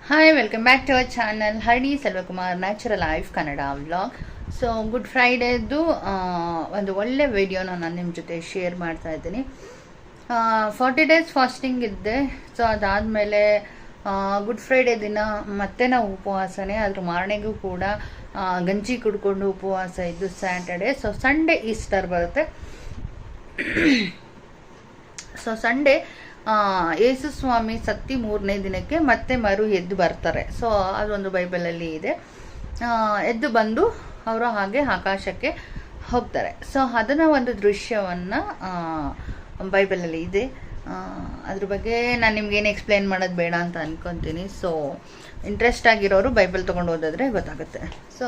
Hi welcome back to our channel ಹರ್ಡಿ Selvakumar natural life Kannada vlog. So good ಫ್ರೈಡೇದು ಒಂದು ಒಳ್ಳೆ ವಿಡಿಯೋನ ನಾನು ನಿಮ್ಮ ಜೊತೆ ಶೇರ್ ಮಾಡ್ತಾ ಇದ್ದೀನಿ. 40 days ಫಾಸ್ಟಿಂಗ್ ಇದ್ದೆ. ಸೊ ಅದಾದಮೇಲೆ ಗುಡ್ ಫ್ರೈಡೇ ದಿನ ಮತ್ತೆ ನಾವು ಉಪವಾಸನೆ, ಅದ್ರ ಮಾರನೆಗೂ ಕೂಡ ಗಂಜಿ ಕುಡ್ಕೊಂಡು ಉಪವಾಸ ಇದ್ದು ಸ್ಯಾಟರ್ಡೆ. ಸೊ ಸಂಡೇ ಈಸ್ಟರ್ ಬರುತ್ತೆ. ಸೊ ಸಂಡೇ ಯೇಸು ಸ್ವಾಮಿ ಸತ್ತಿ 3ನೇ ದಿನಕ್ಕೆ ಮತ್ತೆ ಮರು ಎದ್ದು ಬರ್ತಾರೆ. ಸೊ ಅದೊಂದು ಬೈಬಲಲ್ಲಿ ಇದೆ. ಎದ್ದು ಬಂದು ಅವರು ಹಾಗೆ ಆಕಾಶಕ್ಕೆ ಹೋಗ್ತಾರೆ. ಸೊ ಅದನ್ನ ಒಂದು ದೃಶ್ಯವನ್ನು ಬೈಬಲಲ್ಲಿ ಇದೆ. ಅದ್ರ ಬಗ್ಗೆ ನಾನು ನಿಮ್ಗೇನು ಎಕ್ಸ್ಪ್ಲೇನ್ ಮಾಡೋದು ಬೇಡ ಅಂತ ಅನ್ಕೊತೀನಿ. ಸೊ ಇಂಟ್ರೆಸ್ಟ್ ಆಗಿರೋರು ಬೈಬಲ್ ತೊಗೊಂಡು ಓದಿದ್ರೆ ಗೊತ್ತಾಗುತ್ತೆ. ಸೊ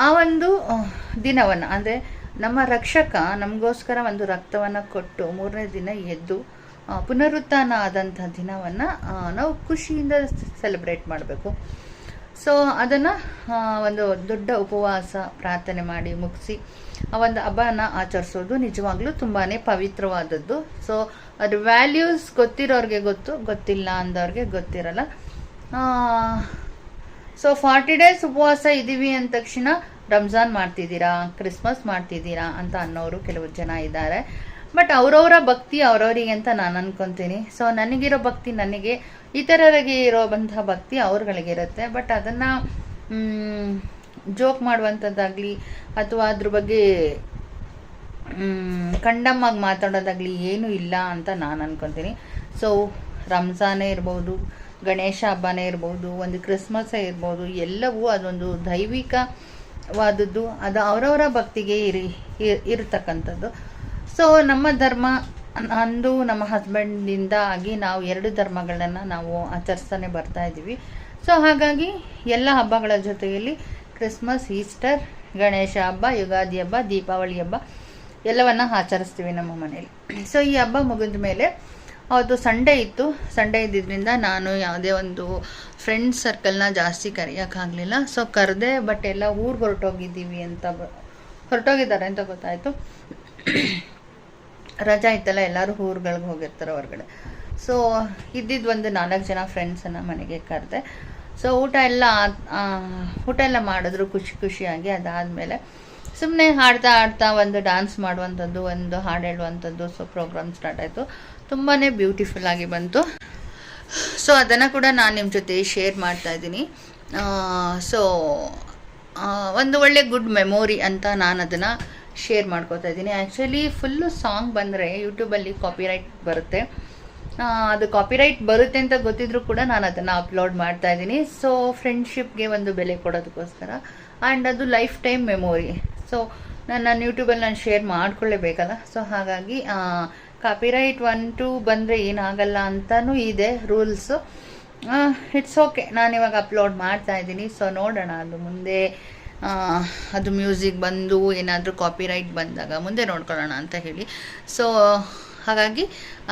ಆ ಒಂದು ದಿನವನ್ನು ಅಂದರೆ ನಮ್ಮ ರಕ್ಷಕ ನಮಗೋಸ್ಕರ ಒಂದು ರಕ್ತವನ್ನು ಕೊಟ್ಟು 3ನೇ ದಿನ ಎದ್ದು ಪುನರುತ್ಥಾನ ಆದಂಥ ದಿನವನ್ನು ನಾವು ಖುಷಿಯಿಂದ ಸೆಲೆಬ್ರೇಟ್ ಮಾಡಬೇಕು. ಸೊ ಅದನ್ನು ಒಂದು ದೊಡ್ಡ ಉಪವಾಸ ಪ್ರಾರ್ಥನೆ ಮಾಡಿ ಮುಗಿಸಿ ಆ ಒಂದು ಹಬ್ಬನ ಆಚರಿಸೋದು ನಿಜವಾಗ್ಲೂ ತುಂಬಾ ಪವಿತ್ರವಾದದ್ದು. ಸೊ ಅದ್ರ ವ್ಯಾಲ್ಯೂಸ್ ಗೊತ್ತಿರೋರಿಗೆ ಗೊತ್ತು, ಗೊತ್ತಿಲ್ಲ ಅಂದವ್ರಿಗೆ ಗೊತ್ತಿರಲ್ಲ. ಸೊ 40 days ಉಪವಾಸ ಇದ್ದೀವಿ ಅಂದ ತಕ್ಷಣ ರಂಜಾನ್ ಮಾಡ್ತಿದ್ದೀರಾ, ಕ್ರಿಸ್ಮಸ್ ಮಾಡ್ತಿದ್ದೀರಾ ಅಂತ ಅನ್ನೋರು ಕೆಲವು ಜನ ಇದ್ದಾರೆ. ಬಟ್ ಅವರವರ ಭಕ್ತಿ ಅವರವರಿಗೆ ಅಂತ ನಾನು ಅನ್ಕೊತೀನಿ. ಸೊ ನನಗಿರೋ ಭಕ್ತಿ ನನಗೆ, ಇತರರಿಗೆ ಇರೋವಂತಹ ಭಕ್ತಿ ಅವ್ರಗಳಿಗೆ ಇರುತ್ತೆ. ಬಟ್ ಅದನ್ನು ಜೋಕ್ ಮಾಡುವಂಥದ್ದಾಗಲಿ ಅಥವಾ ಅದ್ರ ಬಗ್ಗೆ ಕಂಡಮ್ ಆಗಿ ಮಾತಾಡೋದಾಗಲಿ ಏನೂ ಇಲ್ಲ ಅಂತ ನಾನು ಅನ್ಕೊತೀನಿ. ಸೊ ರಂಜಾನೇ ಇರ್ಬೋದು, ಗಣೇಶ ಹಬ್ಬನೇ ಇರ್ಬೋದು, ಒಂದು ಕ್ರಿಸ್ಮಸ್ಸೇ ಇರ್ಬೋದು, ಎಲ್ಲವೂ ಅದೊಂದು ದೈವಿಕವಾದದ್ದು. ಅದು ಅವರವರ ಭಕ್ತಿಗೆ ಇರತಕ್ಕಂಥದ್ದು. ಸೊ ನಮ್ಮ ಧರ್ಮ ಅಂದು ನಮ್ಮ ಹಸ್ಬೆಂಡಿಂದ ಆಗಿ ನಾವು 2 ಧರ್ಮಗಳನ್ನು ನಾವು ಆಚರಿಸ್ತಾನೆ ಬರ್ತಾ ಇದ್ದೀವಿ. ಸೊ ಹಾಗಾಗಿ ಎಲ್ಲ ಹಬ್ಬಗಳ ಜೊತೆಯಲ್ಲಿ ಕ್ರಿಸ್ಮಸ್, ಈಸ್ಟರ್, ಗಣೇಶ ಹಬ್ಬ, ಯುಗಾದಿ ಹಬ್ಬ, ದೀಪಾವಳಿ ಹಬ್ಬ ಎಲ್ಲವನ್ನು ಆಚರಿಸ್ತೀವಿ ನಮ್ಮ ಮನೇಲಿ. ಸೊ ಈ ಹಬ್ಬ ಮುಗಿದ ಮೇಲೆ ಅವತ್ತು ಸಂಡೇ ಇತ್ತು. ಸಂಡೇ ಇದ್ದಿದ್ದರಿಂದ ನಾನು ಯಾವುದೇ ಒಂದು ಫ್ರೆಂಡ್ಸ್ ಸರ್ಕಲ್ನ ಜಾಸ್ತಿ ಕರೆಯೋಕ್ಕಾಗಲಿಲ್ಲ. ಸೊ ಕರೆದೆ, ಬಟ್ ಎಲ್ಲ ಊರಿಗೆ ಹೊರಟೋಗಿದ್ದಾರೆ ಅಂತ ಗೊತ್ತಾಯಿತು. ರಜಾ ಇತ್ತಲ್ಲ, ಎಲ್ಲರೂ ಊರುಗಳಿಗೆ ಹೋಗಿರ್ತಾರೆ ಹೊರಗಡೆ. ಸೊ ಇದ್ದಿದ್ದು ಒಂದು 4 ಜನ ಫ್ರೆಂಡ್ಸನ್ನು ಮನೆಗೆ ಕರೆದೆ. ಸೊ ಊಟ ಎಲ್ಲ ಮಾಡಿದ್ರು ಖುಷಿಯಾಗಿ. ಅದಾದಮೇಲೆ ಸುಮ್ಮನೆ ಹಾಡ್ತಾ ಒಂದು ಡ್ಯಾನ್ಸ್ ಮಾಡುವಂಥದ್ದು, ಒಂದು ಹಾಡು ಹೇಳುವಂಥದ್ದು. ಸೊ ಪ್ರೋಗ್ರಾಮ್ ಸ್ಟಾರ್ಟ್ ಆಯಿತು. ತುಂಬಾ ಬ್ಯೂಟಿಫುಲ್ ಆಗಿ ಬಂತು. ಸೊ ಅದನ್ನು ಕೂಡ ನಾನು ನಿಮ್ಮ ಜೊತೆ ಶೇರ್ ಮಾಡ್ತಾ ಇದ್ದೀನಿ. ಸೊ ಒಂದು ಒಳ್ಳೆ ಗುಡ್ ಮೆಮೊರಿ ಅಂತ ನಾನು ಅದನ್ನು ಶೇರ್ ಮಾಡ್ಕೋತಾ ಇದ್ದೀನಿ. ಆ್ಯಕ್ಚುಲಿ ಫುಲ್ಲು ಸಾಂಗ್ ಬಂದರೆ ಯೂಟ್ಯೂಬಲ್ಲಿ ಕಾಪಿರೈಟ್ ಬರುತ್ತೆ. ಅದು ಕಾಪಿರೈಟ್ ಬರುತ್ತೆ ಅಂತ ಗೊತ್ತಿದ್ರೂ ಕೂಡ ನಾನು ಅದನ್ನು ಅಪ್ಲೋಡ್ ಮಾಡ್ತಾ ಇದ್ದೀನಿ. ಸೊ ಫ್ರೆಂಡ್ಶಿಪ್ಗೆ ಒಂದು ಬೆಲೆ ಕೊಡೋದಕ್ಕೋಸ್ಕರ, ಆ್ಯಂಡ್ ಅದು ಲೈಫ್ ಟೈಮ್ ಮೆಮೊರಿ. ಸೊ ನನ್ನ ಯೂಟ್ಯೂಬಲ್ಲಿ ನಾನು ಶೇರ್ ಮಾಡ್ಕೊಳ್ಳೇಬೇಕಲ್ಲ. ಸೊ ಹಾಗಾಗಿ ಕಾಪಿರೈಟ್ 1-2 ಬಂದರೆ ಏನಾಗಲ್ಲ ಅಂತಲೂ ಇದೆ ರೂಲ್ಸು. ಇಟ್ಸ್ ಓಕೆ, ನಾನಿವಾಗ ಅಪ್ಲೋಡ್ ಮಾಡ್ತಾ ಇದ್ದೀನಿ. ಸೊ ನೋಡೋಣ, ಅದು ಮುಂದೆ ಅದು ಮ್ಯೂಸಿಕ್ ಬಂದು ಏನಾದರೂ ಕಾಪಿರೈಟ್ ಬಂದಾಗ ಮುಂದೆ ನೋಡ್ಕೊಳ್ಳೋಣ ಅಂತ ಹೇಳಿ. ಸೊ ಹಾಗಾಗಿ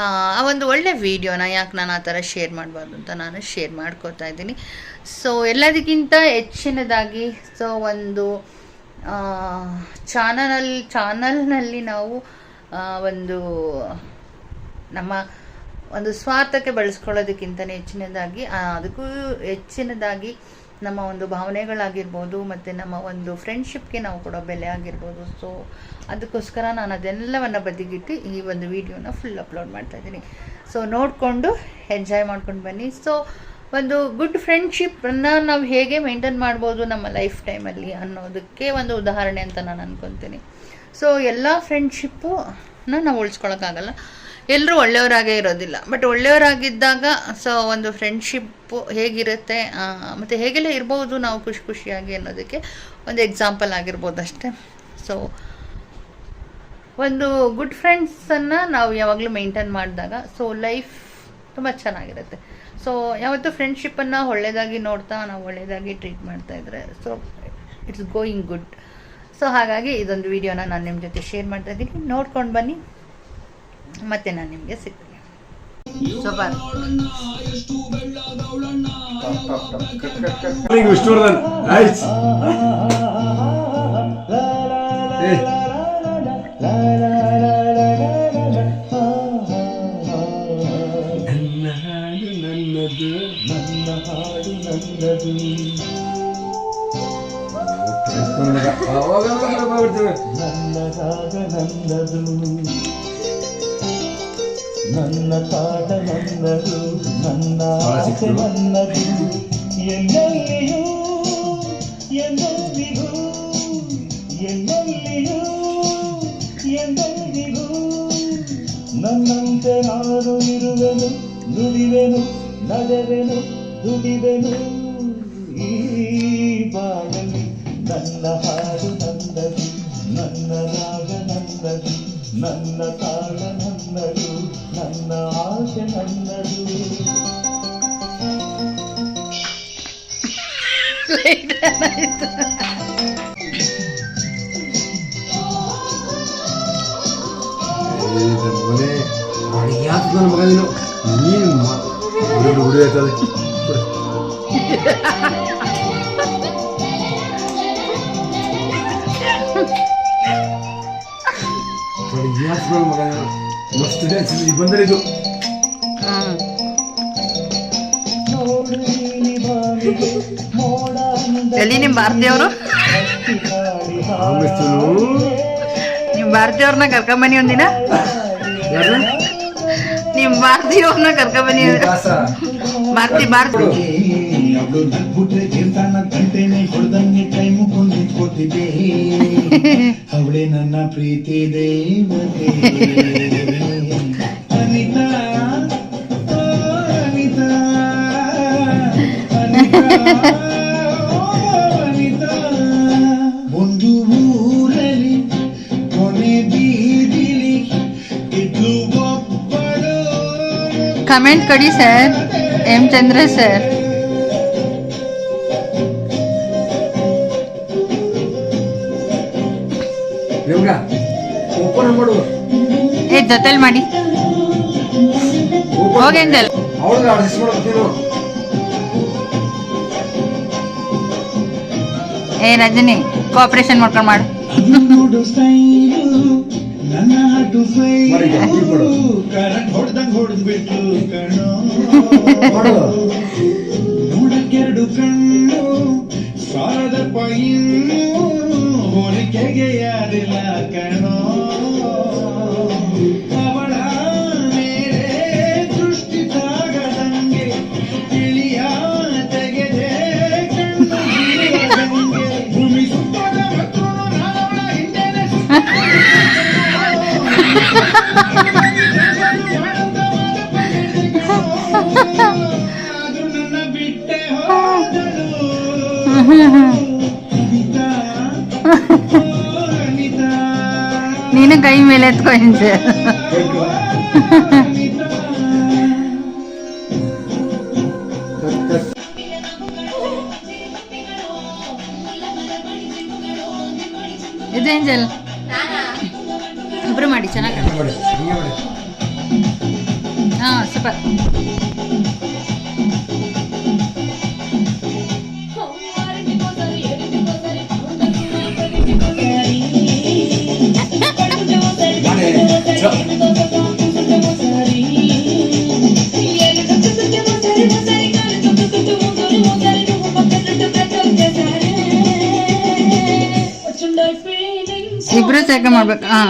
ಆ ಒಂದು ಒಳ್ಳೆ ವಿಡಿಯೋನ ಯಾಕೆ ನಾನು ಆ ಥರ ಶೇರ್ ಮಾಡಬಾರ್ದು ಅಂತ ನಾನು ಶೇರ್ ಮಾಡ್ಕೋತಾ ಇದ್ದೀನಿ. ಸೊ ಎಲ್ಲದಕ್ಕಿಂತ ಹೆಚ್ಚಿನದಾಗಿ ಸೊ ಒಂದು ಚಾನಲ್ನಲ್ಲಿ ನಾವು ಒಂದು ನಮ್ಮ ಒಂದು ಸ್ವಾರ್ಥಕ್ಕೆ ಬಳಸ್ಕೊಳ್ಳೋದಕ್ಕಿಂತ ಅದಕ್ಕೂ ಹೆಚ್ಚಿನದಾಗಿ ನಮ್ಮ ಒಂದು ಭಾವನೆಗಳಾಗಿರ್ಬೋದು ಮತ್ತು ನಮ್ಮ ಒಂದು ಫ್ರೆಂಡ್ಶಿಪ್ಗೆ ನಾವು ಕೊಡೋ ಬೆಲೆ ಆಗಿರ್ಬೋದು. ಸೊ ಅದಕ್ಕೋಸ್ಕರ ನಾನು ಅದೆಲ್ಲವನ್ನು ಬದಿಗಿಟ್ಟು ಈ ಒಂದು ವಿಡಿಯೋನ ಫುಲ್ ಅಪ್ಲೋಡ್ ಮಾಡ್ತಾ ಇದ್ದೀನಿ. ಸೊ ನೋಡಿಕೊಂಡು ಎಂಜಾಯ್ ಮಾಡ್ಕೊಂಡು ಬನ್ನಿ. ಸೊ ಒಂದು ಗುಡ್ ಫ್ರೆಂಡ್ಶಿಪ್ಪನ್ನು ನಾವು ಹೇಗೆ ಮೇಂಟೈನ್ ಮಾಡ್ಬೋದು ನಮ್ಮ ಲೈಫ್ ಟೈಮಲ್ಲಿ ಅನ್ನೋದಕ್ಕೆ ಒಂದು ಉದಾಹರಣೆ ಅಂತ ನಾನು ಅನ್ಕೊತೀನಿ. ಸೊ ಎಲ್ಲ ಫ್ರೆಂಡ್ಶಿಪ್ಪನ್ನ ನಾವು ಉಳಿಸ್ಕೊಳಕ್ಕಾಗಲ್ಲ, ಎಲ್ಲರೂ ಒಳ್ಳೆಯವರಾಗೇ ಇರೋದಿಲ್ಲ. ಬಟ್ ಒಳ್ಳೆಯವರಾಗಿದ್ದಾಗ ಸೊ ಒಂದು ಫ್ರೆಂಡ್ಶಿಪ್ಪು ಹೇಗಿರುತ್ತೆ ಮತ್ತು ಹೇಗೆಲ್ಲ ಇರ್ಬೋದು ನಾವು ಖುಷಿಯಾಗಿ ಅನ್ನೋದಕ್ಕೆ ಒಂದು ಎಕ್ಸಾಂಪಲ್ ಆಗಿರ್ಬೋದು ಅಷ್ಟೇ. ಸೊ ಒಂದು ಗುಡ್ ಫ್ರೆಂಡ್ಸನ್ನು ನಾವು ಯಾವಾಗಲೂ ಮೇಂಟೈನ್ ಮಾಡಿದಾಗ ಸೊ ಲೈಫ್ ತುಂಬ ಚೆನ್ನಾಗಿರುತ್ತೆ. ಸೊ ಯಾವತ್ತೂ ಫ್ರೆಂಡ್ಶಿಪ್ಪನ್ನು ಒಳ್ಳೆಯದಾಗಿ ನೋಡ್ತಾ ನಾವು ಒಳ್ಳೆಯದಾಗಿ ಟ್ರೀಟ್ ಮಾಡ್ತಾಯಿದ್ರೆ so it's going good. So ಹಾಗಾಗಿ ಇದೊಂದು ವಿಡಿಯೋನ ನಾನು ನಿಮ್ಮ ಜೊತೆ ಶೇರ್ ಮಾಡ್ತಾ ಇದ್ದೀನಿ. ನೋಡ್ಕೊಂಡು ಬನ್ನಿ, ಮತ್ತೆ ನಾನು ನಿಮಗೆ ಸಿಗ್ತೀನಿ. ಸೊ ನನ್ನದು ನನ್ನ ಹಾಡು ನನ್ನದು ನನ್ನ ರಾಗ ನನ್ನದು ನನ್ನ ತಾಡ ನನ್ನದು ನನ್ನ ಆಸೆ ನನ್ನದು ಎಲ್ಲೆಲ್ಲಿಯೂ ಎಂದೆಂದಿಗೂ ಎಲ್ಲೆಲ್ಲಿಯೂ ಎಂದೆಂದಿಗೂ ನನ್ನಂತೆ ನಾನು ಇರುವೆನು ನುಡಿವೆನು ನಡೆವೆನು ದುಡಿವೆನು ಈ ಬಾಳಲಿ ನನ್ನ ಹಾಡು ನನ್ನದು ನನ್ನ ರಾಗ ನನ್ನದು ನನ್ನ ತಾಳ ನನ್ನದು ನನ್ನ ಆಸೆ ನನ್ನದು ಮಸ್ತ್ ಡ್ಯಾನ್ಸ್ ಬಂದರೆ ಇದು ಎಲ್ಲಿ ನಿಮ್ಮ ಭಾರತೀಯವರು ನಿಮ್ಮ ಭಾರತೀಯವ್ರನ್ನ ಕರ್ಕೊಂಬನ್ನಿ ಒಂದಿನ ನಿಮ್ಮ ಭಾರತೀಯವ್ರನ್ನ ಕರ್ಕೊಂಬನ್ನಿ ಭಾರತಿ ಅವಳು ನಗ್ಬಿಟ್ರೆ ತೀರ್ಥಾನ ಗಂಟೆನೆ ಹೊಡೆದಂಗೆ ಟೈಮು ಕೊಂದಿಟ್ಕೊತಿದ್ದೆ ಅವಳೇ ನನ್ನ ಪ್ರೀತಿ ದೇವತೆ ಅನಿತಾ ಅನಿತಾ ಅನಿತಾ ಒಂದು ಊರಲ್ಲಿ ಕೊನೆ ಬೀದಿಲಿ ಇದ್ದು ಒಬ್ಬಳು ಕಮೆಂಟ್ ಕೊಡಿ ಸರ್ ಎಂ ಚಂದ್ರ ಸರ್ ಓಪನ್ ಮಾಡು ಏ ಜೊತೆಲಿ ಮಾಡಿ ಹೋಗೇಂದಲ್ ಅವಳಿಗೆ ಅಡ್ಜಸ್ಟ್ ಮಾಡ್ತೀನಿ ಏ ರಜನಿ ಕೋಆಪರೇಷನ್ ಮಾಡ್ಕೊಂಡು ಮಾಡು ನನ್ನ ಹಾಡು ಕರೆಂಟ್ ಹೊಡೆದಂಗ್ ಹೊಡೆದ್ಬಿಟ್ಟು ಕಣ್ಣು ನೋಡಕ್ಕೆರಡು ಕಣ್ಣು ಸಾರದ ಪೈನು ಹೋಲಿಕೆಗೆ ಯಾರಿಲ್ಲ ಕಣ್ಣು ಅವಳ ಮೇಲೆ ದೃಷ್ಟಿ ತಾಗದಂಗೆ ತಿಳಿಯ ತೆಗೆದೆ ಕಣ್ಣು ಭೂಮಿ ಸುತ್ತದ ಮತ್ತು ನಾನವಳ ಹಿಂದೆನೆ ಅದು ನನ್ನ ಬಿಟ್ಟೆ ಹೋದಳು ನೀನು ಕೈ ಮೇಲೆ ಎತ್ಕೊ ಹಿಂಸೆ ಇದು ಏಂಜಲ್ ಇಬ್ರು ಮಾಡಿ ಚೆನ್ನಾಗಿ ಹಾ ಸೂಪರ್ ಇಬ್ರು ಚೆಕ್ ಮಾಡ್ಬೇಕು ಹಾ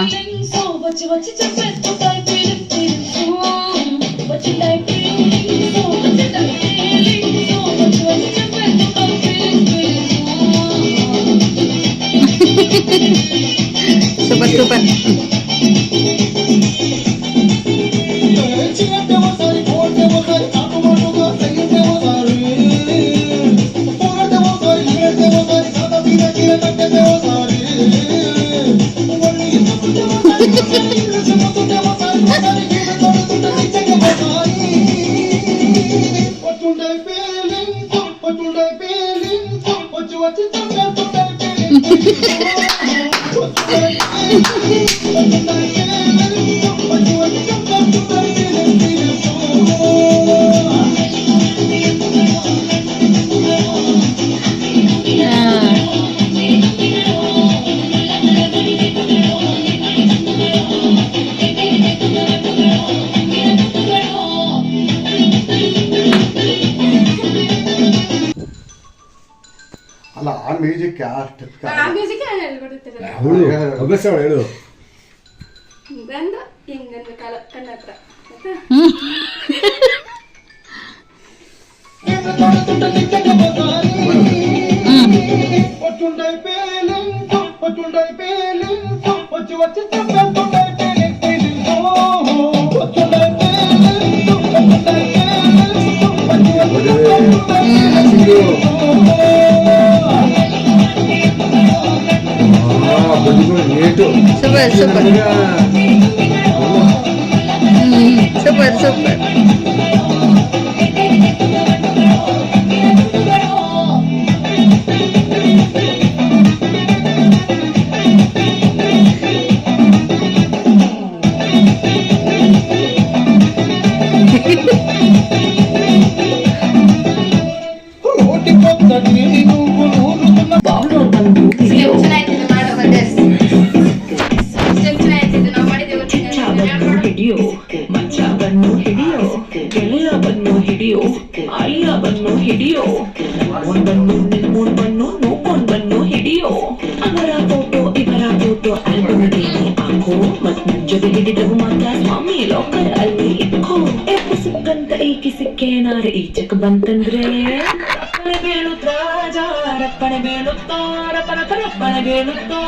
ಸೂಪರ್ ಸೂಪರ್ ಅಲ್ಲ ಆ ಮ್ಯೂಸಿಕ್ ಅಷ್ಟು ಆ ಮ್ಯೂಸಿಕ್ ನಾನು ಹೇಳ್ಕೊಡ್ತಿರೋದು ಅವಳು ಅಭ್ಯಾಸ ಹೇಳು ಬಂದು ಹಿಂಗಂದು ಕಣ್ಣ ಹತ್ರ ಆಯ್ತಾ ಸೂಪರ್ ಸೂಪರ್ ಸೂಪರ್ ಸೂಪರ್ ಚೆನ್ನಾಗಿತ್ತು ಮಾಡು ಮತ್ತೆ ಚೆನ್ನಾಗಿತ್ತು ನಾವು ಮಾಡಿದ್ದೇವೆ ಹಿಡಿಯೋ ಮಚ್ಚವನ್ನು ಹಿಡಿಯೋ ಗೆಳೆಯವನ್ನು ಹಿಡಿಯೋ ಅಳಿಯವನ್ನು ಹಿಡಿಯೋ ಒಂದನ್ನು ನಿಲ್ಮೂಂದನ್ನು ನೋಕೊಂಡನ್ನು ಹಿಡಿಯೋ ಅವರ ಫೋಟೋ ಇವರ ಫೋಟೋ ಆಲ್ಬಮ್ಗೆ ಹಾಕೋ ಮತ್ ನನ್ ಜೊತೆ ಹಿಡಿದವು ಮಾತ್ರ ಸ್ವಾಮಿ ಲಾಕರ್ ಅಲ್ಲಿ ಇಟ್ಕೋ ಸಿಕ್ಕಂತ ಈಕಿ ಸಿಕ್ಕೇನಾರ ಈಚಕ್ ಬಂತಂದ್ರೆ ರಪ್ಪನೆ ಬೀಳುತ್ತ ರಾಜ ರಪ್ಪನೆ ಬೀಳುತ್ತಾ ರಪ್ಪನ ರಪ್ಪನೆ ಬೀಳುತ್ತಾ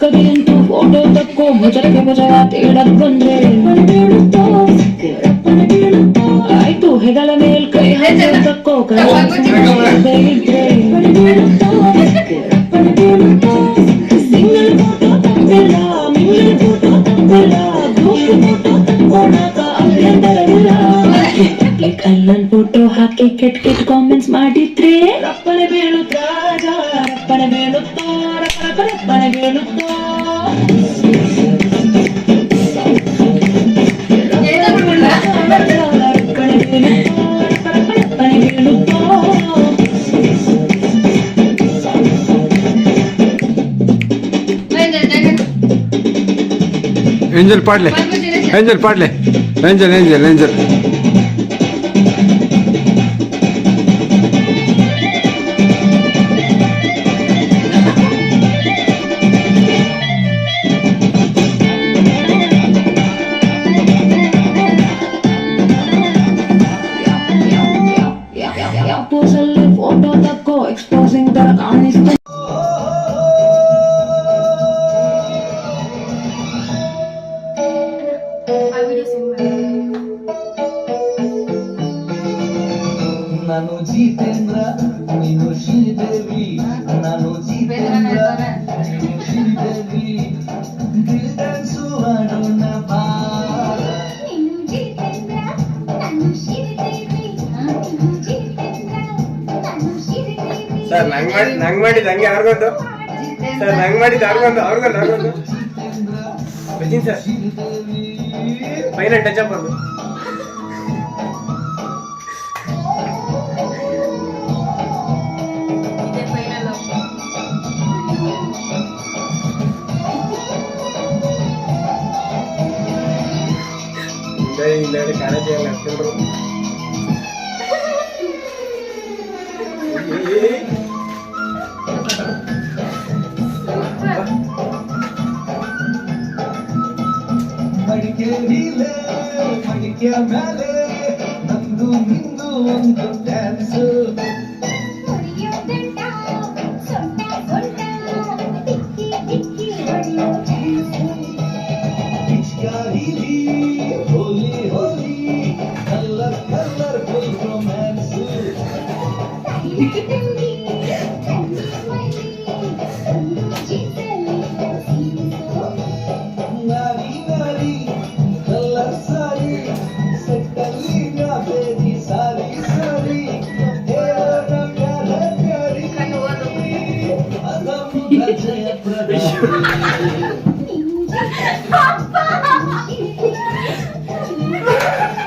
ಪಕ್ಕದಂತೂ ಫೋಟೋ ತಕ್ಕೋ ಮುಜರಗೆ ಮುಜರ ತೇಡಕ್ ಬಂದ್ರೆ ಆಯ್ತು ಹೆಗಲ ಮೇಲ್ ಕೈ ತಕ್ಕೋ ಇದ್ರೆ ಸಿಂಗಲ್ ಫೋಟೋ ತಪ್ಪಿಲ್ಲ ಮಿಂಗಲ್ ಫೋಟೋ ತಪ್ಪಿಲ್ಲ ಗ್ರೂಪ್ ಫೋಟೋ ತಕ್ಕೋಣಾಕ ಅಭ್ಯಂತರವಿಲ್ಲ ಅಲ್ಲನ್ ಫೋಟೋ ಹಾಕಿ ಕೆಟ್ಟ ಕೆಟ್ಟ ಕಾಮೆಂಟ್ಸ್ ಮಾಡಿದ್ರೆ ರಪ್ಪನೆ ಬೀಳುತ್ತ ರಾಜ ರಪ್ಪನೆ ಬೀಳುತ್ತಾ ರಪ್ಪನೆ ಬೀಳುತ್ತಾ ಏಂಜಲ್ ಪಾಡ್ಲೆ ಏಂಜಲ್ ಪಾಡ್ಲೆ ಏಂಜಲ್ ಏಂಜಲ್ ಏಂಜಲ್ ಪೋಸಲ್ಲಿ ಫೋಟೋ ತಕ್ಕೋ ಎಕ್ಸ್ಪೋಸಿಂಗ್ ತರ ಕಾಣಿಸ್ತಾ ನಾನು ಜಿತೇಂದ್ರ ನೀನು ಶ್ರೀದೇವಿ ನಾನು ಜಿತೇಂದ್ರ ನೀನು ಶ್ರೀದೇವಿ ದಿಲ್ ಡ್ಯಾನ್ಸು ಆಡೋಣ ಬಾ ಸರ್ ನಂಗ್ ಮಾಡಿದ್ದು ಹಂಗೆ ಅವ್ರಿಗೊಂದು ಸರ್ ನಂಗ್ ಮಾಡಿದ್ದು ಅವ್ರಿಗೊಂದು ಬರ್ತೀನಿ ಸರ್ ಫೈನಲ್ ಟಚ್ ಅಪ್ ಅದು ಹಿಂದೆ ಕಾಲೇಜ್ ಆಗ್ತಿದ್ರು ಮಡಿಕೆ ಮೇಲೆ ನಂದು ನಿಂದು ಒಂದು ಡ್ಯಾನ್ಸು ಪಿಚ್ಕಾರಿಲಿ ಹೋಲಿ ಹೋಲಿ ಕಲರ್ ಫುಲ್ ರೊಮ್ಯಾನ್ಸು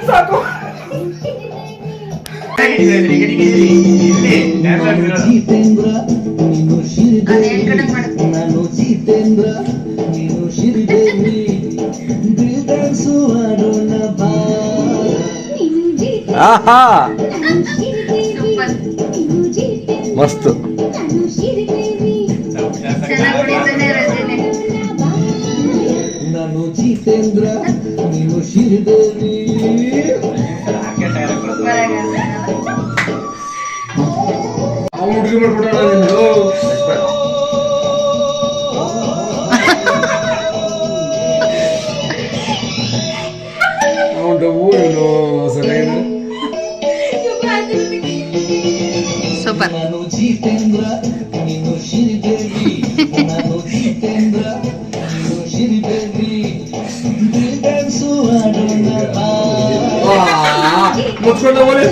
ಸಾಕು ಜಿತೇಂದ್ರ ನೀನು ಅದೇನ್ ಶ್ರೀದೇವಿ ಕಡೆ ಮಾಡ್ತೀನಿ ನಾನು ಜಿತೇಂದ್ರ ನೀನು ಶ್ರೀದೇವಿ ದಿಲ್ ಡ್ಯಾನ್ಸು ಆಡೋಣ ಬಾ ಆಹಾ ಸೂಪರ್ ಮಸ್ತ್ ಚೆನ್ನಾಗಿ ಕುಡಿತಾನೆ ರಜನಿ ನಾನು ಜಿತೇಂದ್ರ ನೀನು ಶ್ರೀದೇವಿ ಸೂಪರ್ ಆಗಿದೆ ಹುಡುಗಿ ಮಾಡ್ಬಿಡೋಣ ನಿಂದು ಅವನ ಊರು ಸರಿಯಾಗಿ ಸೂಪರ್ ನಾನು ಜಿತೇಂದ್ರ ನೀನು ಶ್ರೀದೇವಿ ನಾನು ಜಿತೇಂದ್ರ ನೀನು ಶ್ರೀದೇವಿ ದಿಲ್ ಡ್ಯಾನ್ಸು ಆಡೋಣ ಬಾ ಮುಚ್ಕೊಂಡ ಬೋಲೆ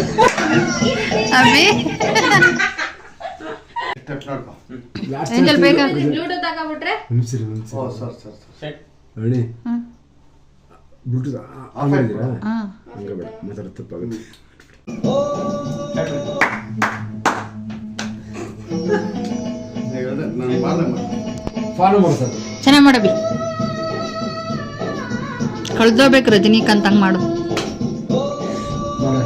ಅಭಿ ಏಂಜಲ್ ಬೇಕಾ Bluetooth ಹಾಕೊಂಡ್ಬಿಟ್ರೆ Anni hmm Bluetooth on ಮಾಡಿದ್ದೀರಾ ಹಾ ಹಂಗೆ ಬೇಡ ಮಾತಾಡೋದು ತಪ್ಪಾಗುತ್ತೆ ಫಾಲೋ ಮಾಡು ಸರ್ ಚೆನ್ನಾಗಿ ಮಾಡಬಿ ಕಳ್ದೋಗ್ಬೇಕು ರಜನಿಕಾಂತ್ ಹಂಗ್ ಮಾಡು ಮಾಡ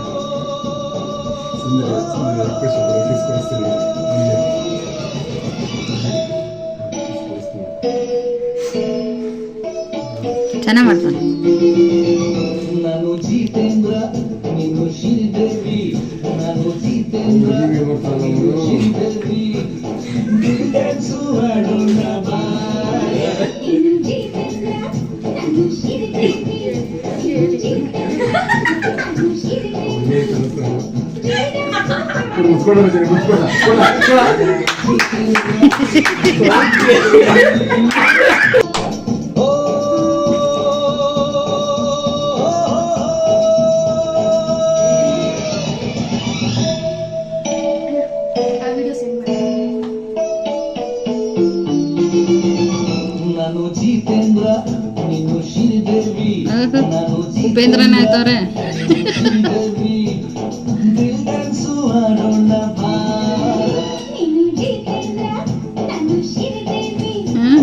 ಸುಮ್ಮನೆ ಕಳಿಸ್ಕೊಡಿಸ್ತೀನಿ ಚೆನ್ನಾಗಿ ಮಾಡ್ತಾನೆ ನಾನು ಜಿತೇಂದ್ರ ನೀನು ಶ್ರೀದೇವಿ ನಾನು ಜಿತೇಂದ್ರ ನೀನು ಶ್ರೀದೇವಿ ದಿಲ್ ಡ್ಯಾನ್ಸು ಆಡೋಣ ಬಾ ಮುಚ್ಕೊಂಡು ಆ ವಿಡಿಯೋ ಸೆಂಡ್ ಮಾಡಿ ನಾನು ಜಿತೇಂದ್ರ ನೀನು ಶ್ರೀದೇವಿ ನಾನು ಉಪೇಂದ್ರನೇ ಆಯ್ತವ್ರೆ ಶ್ರೀದೇವಿ ದಿಲ್ ಡ್ಯಾನ್ಸು ಆಡೋಣ ಬಾ ಹ್ಮ್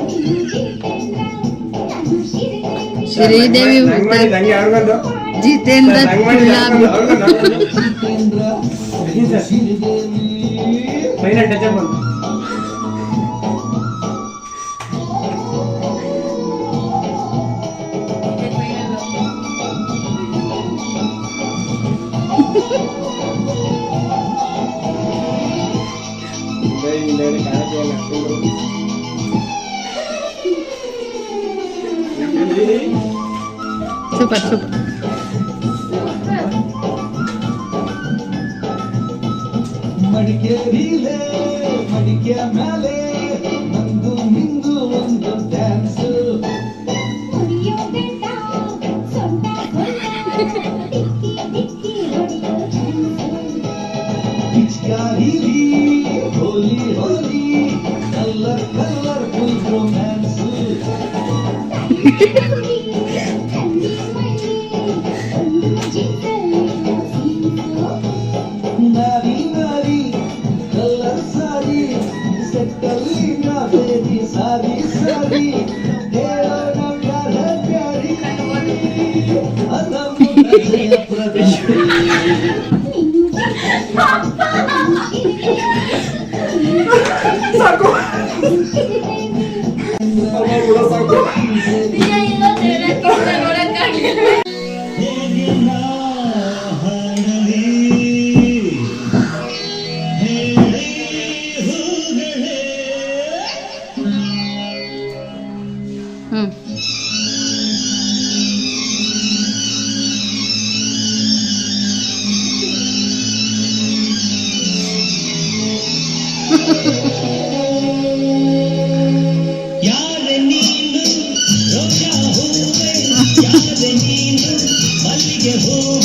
ಶ್ರೀದೇವಿ ಹಂಗೆ ಯಾರಿಗೊಂದು ಜಿತೇಂದ್ರ ಗುಲಾಬಿ ಜಿತೇಂದ್ರ ನೀನು ಶ್ರೀದೇವಿ ಫೈನಲ್ ಟಚ್ ಅಪ್ ಬಂತು ಸೂಪರ್ ಸೂಪರ್ ಮಡಿಕೇರಿಲೇ ಮಡಿಕೆ ಮೇಲೆ ನಂದು ನಿಂದು ಒಂದು ಡ್ಯಾನ್ಸ್ ಪಿಚ್ಕಾರಿಲಿ ಹೋಲಿ ಹೋಲಿ ಕಲರ್ ಕಲರ್ಫುಲ್ ರೊಮ್ಯಾನ್ಸ್ ನಾರಿ ನಾರಿ ಕಲರ್ ಸಾರಿ ಸೆಟ್ಟಲ್ಲಿ ನಾ ಬೇಬಿ ಸಾರಿ ಸಾರಿ ಹೇಳೋಣ ಪ್ಯಾರ ಪ್ಯಾರಿ ಅದಮ್ಮ ಜಯ ಪ್ರದೇಶ ಸಾಕು ಸಾಕು ನೋಡಕ್ಕಾಗ್ಲಿಲ್ಲ ಹ್ಮ್ ಯಾರೆ ನೀನು ರೋಜಾ ಹೂವೆ ಯಾರೆ ನೀನು ಮಲ್ಲಿಗೆ ಹೂವೆ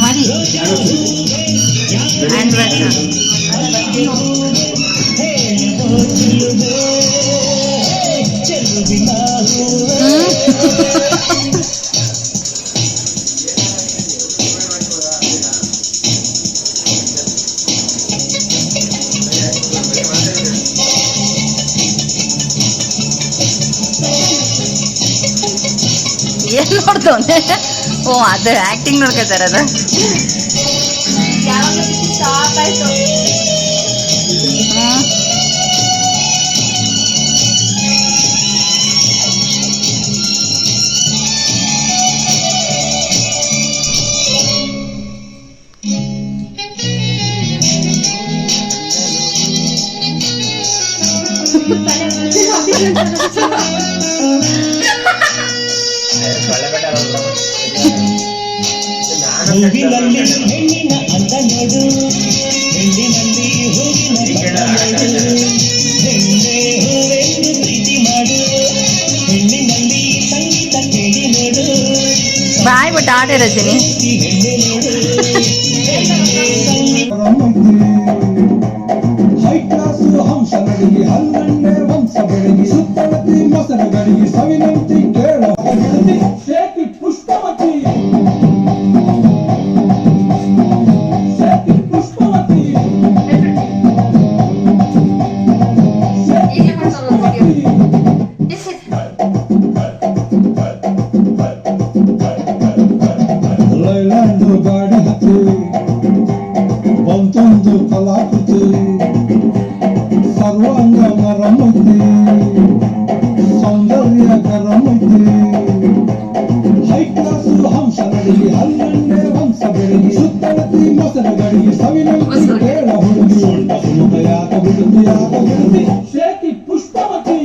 ಮಾಡಿ ಹ್ಯಾಂಡ್ ಬ್ಯಾಗ್ ಏನ್ ನೋಡ್ತವನೆ? ಓ ಅದು ಆಕ್ಟಿಂಗ್ ನೋಡ್ಕೊತಾರ ಅದ. ಸಾಕಾಯ್ತು. ಹೂವಿನಲ್ಲಿ ಹೆಣ್ಣಿನ ಅಂದ ನೋಡು, ಹೆಣ್ಣಿನಲ್ಲಿ ಹೂವಿನ ಬಣ್ಣ ನೋಡು, ಹೆಣ್ಣೆ ಹೂವೆಂದು ಪ್ರೀತಿ ಮಾಡು, ಹೆಣ್ಣಿನಲ್ಲಿ ಸಂಗೀತ ಕೇಳಿ ನೋಡು, ಬಾಯ್ ಬಿಟ್ಟು ಆಡೇ ರಜನಿ. ಹೆಣ್ಣೆ ನೋಡು, ಹೈ ಕ್ಲಾಸ್ ಹಂಸ ನಡಿಗೆ ಹಲ್ಲಣ್ಣೆ ವಂಶ ಬೆಳಗಿ ಸುತ್ತಳತಿ ಮೊಸರ ಗಡಿಗೆ ಸವಿನಂತಿ ಕೇಳ ಸೇತಿ ಪುಷ್ಪವತಿ ಸೇತಿ ಪುಷ್ಪವತಿ ಹೀಗೆ ಮಾಡ್ತಾರೆ ಲೈಲ್ಯಾಂಡ್ ಗಾಡಿ ಹತ್ತಿ ಬಂತೊಂದು ಕಲಾಕೃತಿ ಸರ್ವಾಂಗ ಮರಮೈತಿ ಸೌಂದರ್ಯ ಕರಮೈತಿ ಹೈ ಕ್ಲಾಸ್ ಹಂಸ ನಡಿಗೆ ಹಲ್ಲಣ್ಣೆ ವಂಶ ಬೆಳಗಿ ಸುತ್ತಳತಿ ಮೊಸರ ಗಡಿಗೆ ಸವಿನಂತಿ ಕೇಳ ಹುಡುಗಿ ಯಾಕ ಬಿಡುತ್ತಿ ಸೇತಿ ಪುಷ್ಪವತಿ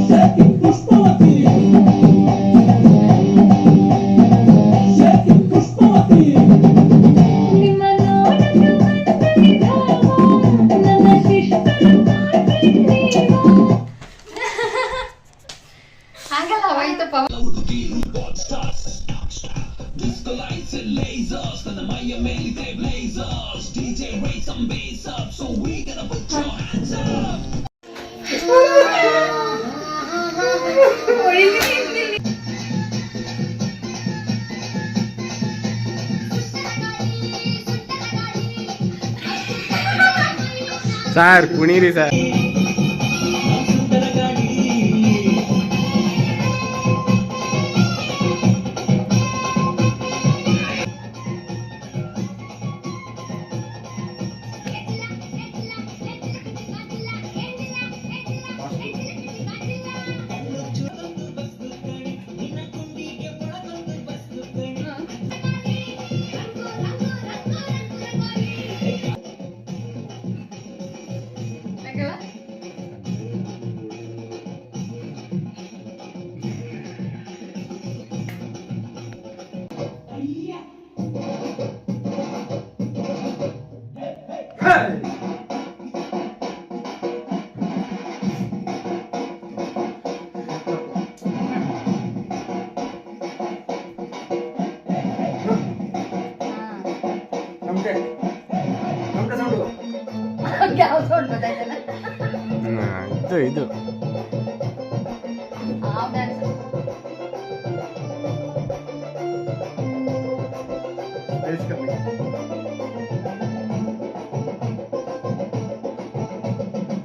ಸೇತಿ ಪುಷ್ಪವತಿ ಸೇತಿ ಪುಷ್ಪವತಿ ನಿಮ್ಮ ನೋಡಲು ಬಂದ ವಿಧಾನ ನನ್ನ ಶಿಷ್ಟರ ಹಂಗಲ್ಲ ಹೋಯ್ತಪ್ಪ. ಸರ್ ಕುಣೀರಿ ಸರ್. ಯಾವ ಸೌಂಡ್ ಗೊತ್ತಾಯ್ತಲ್ಲ? ಇದು ಆ ಡ್ಯಾನ್ಸ್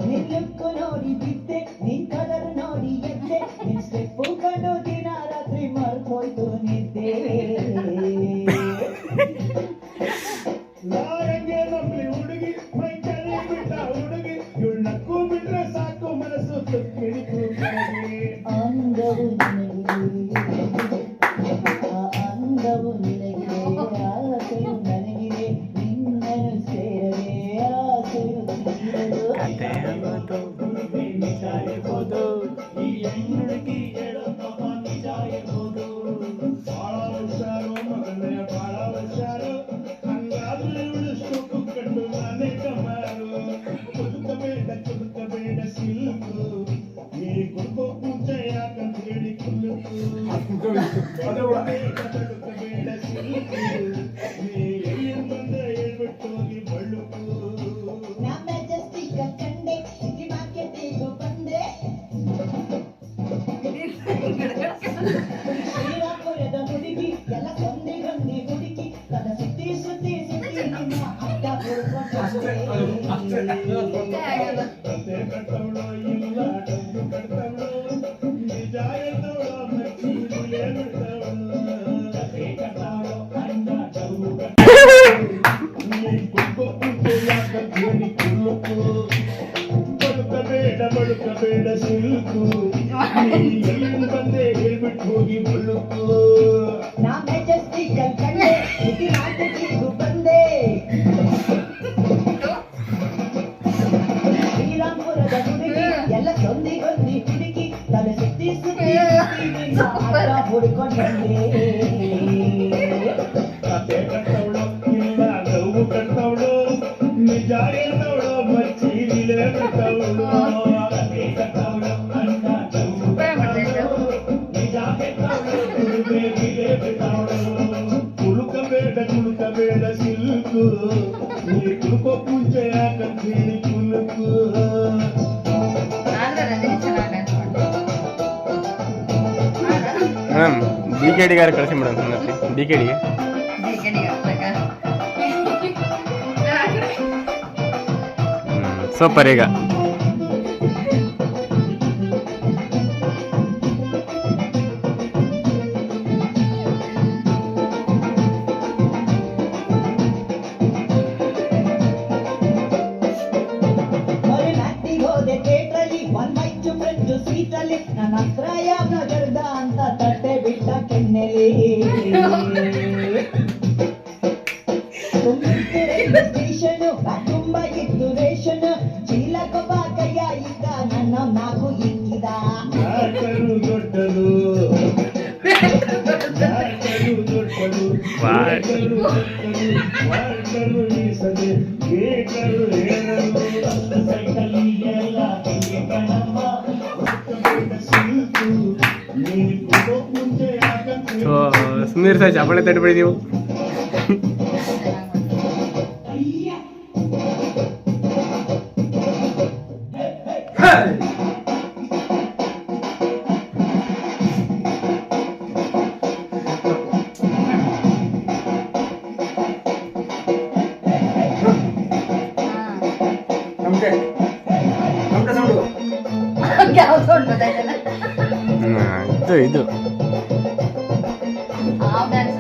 ನಿಲ್ಲಕ್ಕೂ ನೋಡಿ ಬಿದ್ದೆ ನಿನ್ ಕಲರ್ ನೋಡಿ ಎದ್ದೆ ನಿನ್ ಸ್ಟೆಪ್ಪು ಕಂಡು ದಿನ ರಾತ್ರಿ ಮರ್ತೋಯ್ತು ನಿದ್ದೆ ನಾರಂಗೆ ನಮ್ಲಿ ಹುಡುಗಿ ಮೈ ಕಲಿ ಬಿಟ್ಟ ಹುಡುಗಿ ಇವ್ಳಕ್ಕೂ ಬಿಟ್ರೆ ಸಾಕು ಮನಸ್ಸು ತುಕ್ಕಿಡಿತು ಅಂದವು ನಿನಗಿದೆ ಆ ಅಂದವು ನಿನಗಿದೆ ಆಸೆಯು ನನಗಿದೆ ನಿನ್ನನ್ನು ಸೇರದೆ ಆಸೆಯು ತೀರಲು ನಿಜ ಇರ್ಬೋದು ಈ ಹೆಣ್ಣುಡುಗಿ ಹೇಳೋ ನಿಜ ಇರ್ಬೋದು ಬಹಳ ಹುಷಾರು ನಾ ಮೆಜೆಸ್ಟಿಕ್ ಕಂಡೆ ಸಿಟಿ ಮಾರ್ಕೆಟಿಗೂ ಬಂದೆ ಶ್ರೀರಾಮಪುರದ ಹುಡುಗಿ ಎಲ್ಲ ಗೊಂದಿ ಗೊಂದಿ ಹುಡುಗಿ ತನ್ನ ಸುತ್ತಿ ಸುತ್ತಿ ಸುತ್ತಿ ನಿಮ್ಮ ಅಡ್ಡ ಬಳುಕಬೇಡ ಸಿಲ್ಕು ಬಂದೆ ಹೇಳ್ಬಿಟ್ಟು ಹೋಗಿ ಬಳುಕು ನಾ ಮೆಜೆಸ್ಟಿಕ್ ಕಂಡೆ ಸಿಟಿ ಮಾರ್ಕೆಟಿಗೂ ಬಂದೆ ಶ್ರೀರಾಮಪುರದ ಹುಡುಗಿ ಎಲ್ಲ ಗೊಂದಿ ಗೊಂದಿ ಹುಡುಗಿ ತಲೆ ಸುತ್ತಿ ಸುತ್ತಿ ಸುತ್ತಿ ನಿನ್ನ ಅಡ್ಡ ಹುಡ್ಕೊಂಡು ಬಂದೆ ಕತೆ ಕಟ್ಟವಳು ಇಲ್ಲ ನೋವು ಕಟ್ಟವಳು ನಿಜ ಹೇಳ್ತವಳು ಮಚ್ಚೀರಿಲೆ ಬಿಟ್ಟವಳು ಕತೆ ಕಟ್ಟವಳು ಅಣ್ಣ ನೋವು ಕಟ್ಟವಳು ನಿಜ ಹೇಳ್ತವಳು ಕುರುಬೇಗಿಲೆ ಬಿಟ್ಟವಳು ಕುಳುಕಬೇಡ ಸಿಲ್ಕು ನೀ ಕುಳುಕೋ ಪೂಜೆ ಯಾಕಂತ ಹೇಳಿ ಕುಲುಕು ಆದ್ರೆ ರಂಜಿನಿ ಚೆನ್ನಾಗಿ ಡ್ಯಾನ್ಸ್ ಮಾಡ್ತಾರೆ. ಮೇಡಮ್ DKD ಗಾರು ಕಳಿಸಿ ಮೇಡಮ್ ಸುಮ್ಮನೆ DKD ಸೂಪರ್ ಈಗ ಹೋದೆ ಥಿಯೇಟ್ರಲ್ಲಿ ಒನ್ ಮೈಚು ಫ್ರೆಂಚು ಸೀಟಲ್ಲಿ ನನ್ನ ಹತ್ರ ಯಾವ ಗರ್ದ ಅಂತ ತಟ್ಟೆ ಬಿಟ್ಟ ಕೆನ್ನೆಲಿ ಸ್ಟೇಷನ್ ತುಂಬ ಇತ್ತು ರೇಷನ್ ಚೀಲ ಕೊಬ್ಬ ಕೈಯ ಈಗ ನನ್ನ ನಾಕು ಇಕ್ಕಿದ ಯಾಕರು ದೊಡ್ಡದು ಯಾಕರು ದೊಡ್ಡದು ಯಾಕರು ವಾರ್ಕರು ಈಸದೆ ಬೇಕರು ಹೇಳಲು ಸೈಕಲ್ಲಿ ಎಲ್ಲ ಹಿಂಗೆ ಕಣಮ್ಮ ಸಿಲ್ಕು ನೀನು ಕೊಡೋ ಮುಂಚೆ ಯಾಕಂತ ಸೊ ಸುಮ್ಮನೆ ಸರ್ ಚಾಪಳೆ ತಟ್ಬಿಡಿ ನೀವು ಯಾವ ಸೌಂಡ್ ಗೊತ್ತಾಯ್ತಲ್ಲ ಇದು ಆ ಡ್ಯಾನ್ಸ್